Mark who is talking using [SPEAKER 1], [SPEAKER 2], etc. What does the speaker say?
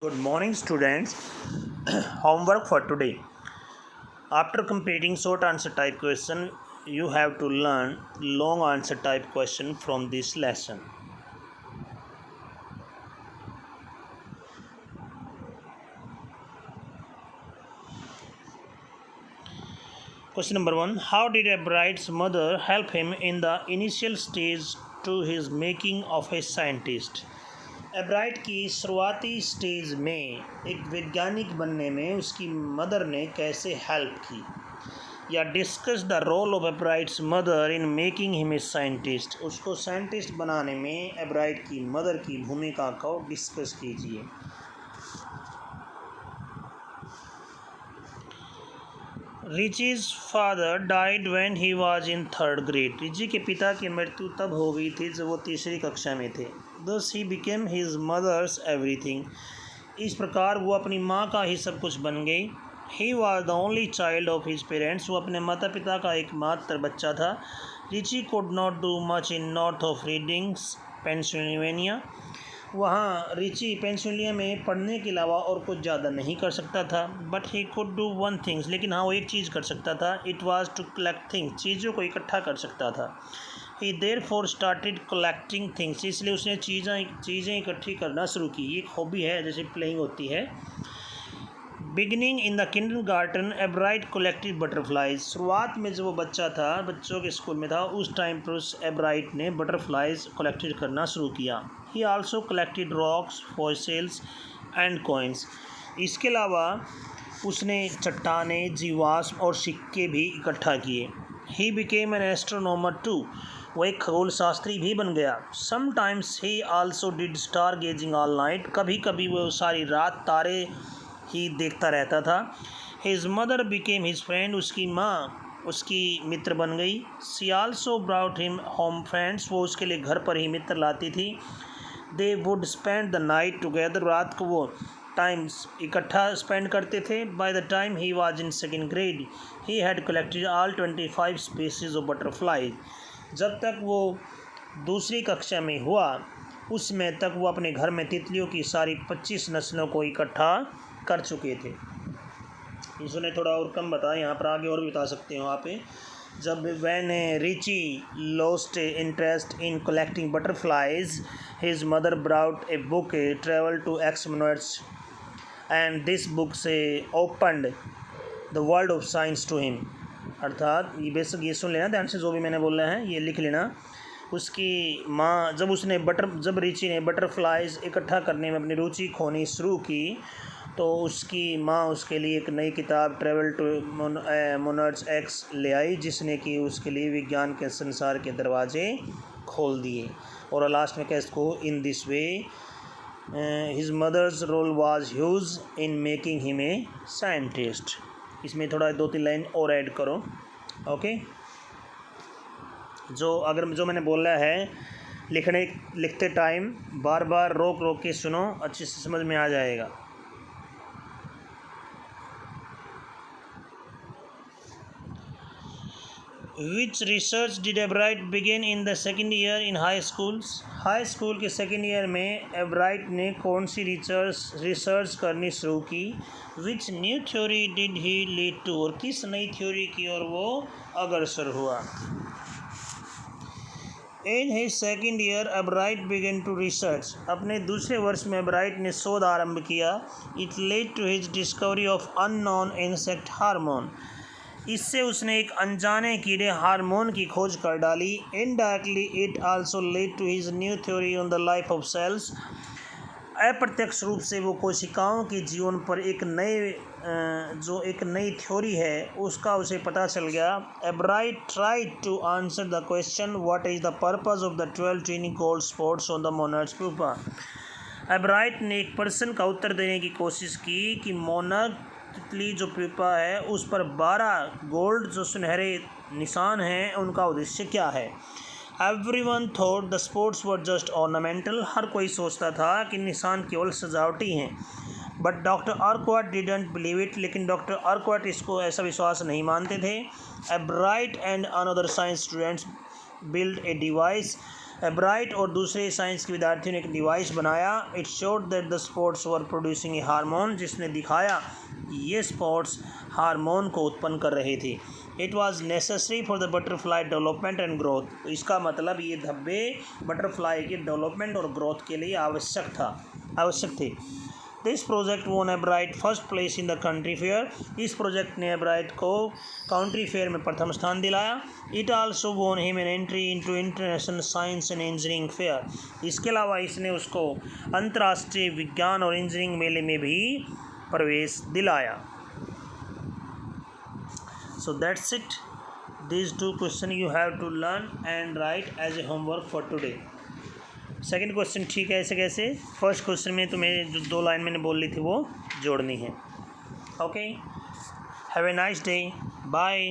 [SPEAKER 1] Good morning, students. Homework for today. After completing short answer type question, you have to learn long answer type question from this lesson. Question number 1. How did a bride's mother help him in the initial stage to his making of a scientist? एब्राइट की शुरुआती stage में एक वैज्ञानिक बनने में उसकी mother ने कैसे हेल्प की, या discuss the role of Ebright's mother in making him a scientist. उसको साइंटिस्ट बनाने में एब्राइट की मदर की भूमिका को डिस्कस कीजिए। Richie's father died when he was in third grade. Richie के पिता की मृत्यु तब हो गई थी जब वो तीसरी कक्षा में थे। Thus he became his mother's everything. इस प्रकार वो अपनी माँ का ही सब कुछ बन गई। He was the only child of his parents. वो अपने माता पिता का एकमात्र बच्चा था। Richie could not do much in north of Reading's Pennsylvania. वहाँ रिची पेंसिल्वेनिया में पढ़ने के अलावा और कुछ ज़्यादा नहीं कर सकता था। But he could do one things. लेकिन हाँ, वो एक चीज़ कर सकता था। It was to collect things. चीज़ों को इकट्ठा कर सकता था। He therefore started collecting things. इसलिए उसने चीज़ें इकट्ठी करना शुरू की। एक हॉबी है, जैसे प्लेइंग होती है। Beginning in the kindergarten एब्राइट collected butterflies. शुरुआत में जब वो बच्चा था, बच्चों के स्कूल में था, उस टाइम पर उस एब्राइट ने बटरफ्लाइज कलेक्टेड करना शुरू किया। ही also collected rocks, fossils and coins. इसके अलावा उसने चट्टानें, जीवाश्म और सिक्के भी इकट्ठा किए। He became an astronomer too. वो एक खगोल शास्त्री भी बन गया। Sometimes he also did star gazing all night. कभी कभी वो सारी रात तारे ही देखता रहता था। His mother became his friend. उसकी माँ उसकी मित्र बन गई। She also brought him home friends. वो उसके लिए घर पर ही मित्र लाती थी। They would spend the night together. रात को वो टाइम इकट्ठा स्पेंड करते थे। By the time he was in second grade he had collected all 25 species of butterfly. जब तक वो दूसरी कक्षा में हुआ, उसमें तक वो अपने घर में तितलियों की सारी 25 नस्लों को इकट्ठा कर चुके थे। इसने थोड़ा और कम बताया, यहाँ पर आगे और भी बता सकते हो आप। जब when Richie lost interest in collecting butterflies, his mother brought a book travel to X minutes and this book से opened the world of science to him. अर्थात ये बेसिक, ये सुन लेना ध्यान से, जो भी मैंने बोला है ये लिख लेना। उसकी माँ जब रिची ने बटरफ्लाइज इकट्ठा करने में अपनी रुचि खोनी शुरू की, तो उसकी माँ उसके लिए एक नई किताब ट्रेवल टू मोनर्स एक्स ले आई, जिसने कि उसके लिए विज्ञान के संसार के दरवाजे खोल दिए। और लास्ट में कैसे को in this way his mother's role was huge in making him a scientist. इसमें थोड़ा 2-3 लाइन और ऐड करो। ओके, जो मैंने बोला है लिखते टाइम बार बार रोक रोक के सुनो, अच्छे से समझ में आ जाएगा। Which research did Ebright begin in the second year in high schools? High school के सेकेंड ईयर में एब्राइट ने कौन सी रिसर्च करनी शुरू की? Which new theory did he lead to? और किस नई थ्योरी की ओर वो अग्रसर हुआ? In his second year, एब्राइट began to research. अपने दूसरे वर्ष में एब्राइट ने शोध आरंभ किया। It led to his discovery of unknown insect hormone. इससे उसने एक अनजाने कीड़े हार्मोन की खोज कर डाली। Indirectly it also led to his new theory on the life of cells. अप्रत्यक्ष रूप से वो कोशिकाओं के जीवन पर एक नई थ्योरी है उसका उसे पता चल गया। Ebright tried to answer the question what is the purpose of the 12 tiny gold spots on the monarch's pupa. Ebright ने एक प्रश्न का उत्तर देने की कोशिश की कि मोनर्क तितली जो प्यूपा है उस पर 12 गोल्ड जो सुनहरे निशान हैं, उनका उद्देश्य क्या है? Everyone thought the spots were just ornamental. हर कोई सोचता था कि निशान केवल सजावटी हैं। But doctor Urquhart didn't believe it. लेकिन डॉक्टर आर्कवाट इसको ऐसा विश्वास नहीं मानते थे। Ebright and another science students build a device Ebright और दूसरे साइंस के विद्यार्थियों ने एक डिवाइस बनाया। It showed that the sports were producing a hormone, जिसने दिखाया ये स्पोर्ट्स हार्मोन को उत्पन्न कर रहे थे। It was necessary for the butterfly development and growth. इसका मतलब ये धब्बे बटरफ्लाई के डेवलपमेंट और ग्रोथ के लिए आवश्यक थे। दिस प्रोजेक्ट वोन एब्राइट first place in the country fair. इस प्रोजेक्ट ने एब्राइट को काउंट्री फेयर में प्रथम स्थान दिलाया। इट आल्सो वोन him an entry into international science and engineering fair. इसके अलावा इसने उसको अंतर्राष्ट्रीय विज्ञान और इंजीनियरिंग मेले में भी प्रवेश दिलाया। So that's it. These two questions you have to learn and write as a homework for today. Second question ठीक है, ऐसे कैसे? फर्स्ट क्वेश्चन में तुम्हें जो 2 लाइन मैंने बोल ली थी वो जोड़नी है। Okay, have a nice day, bye.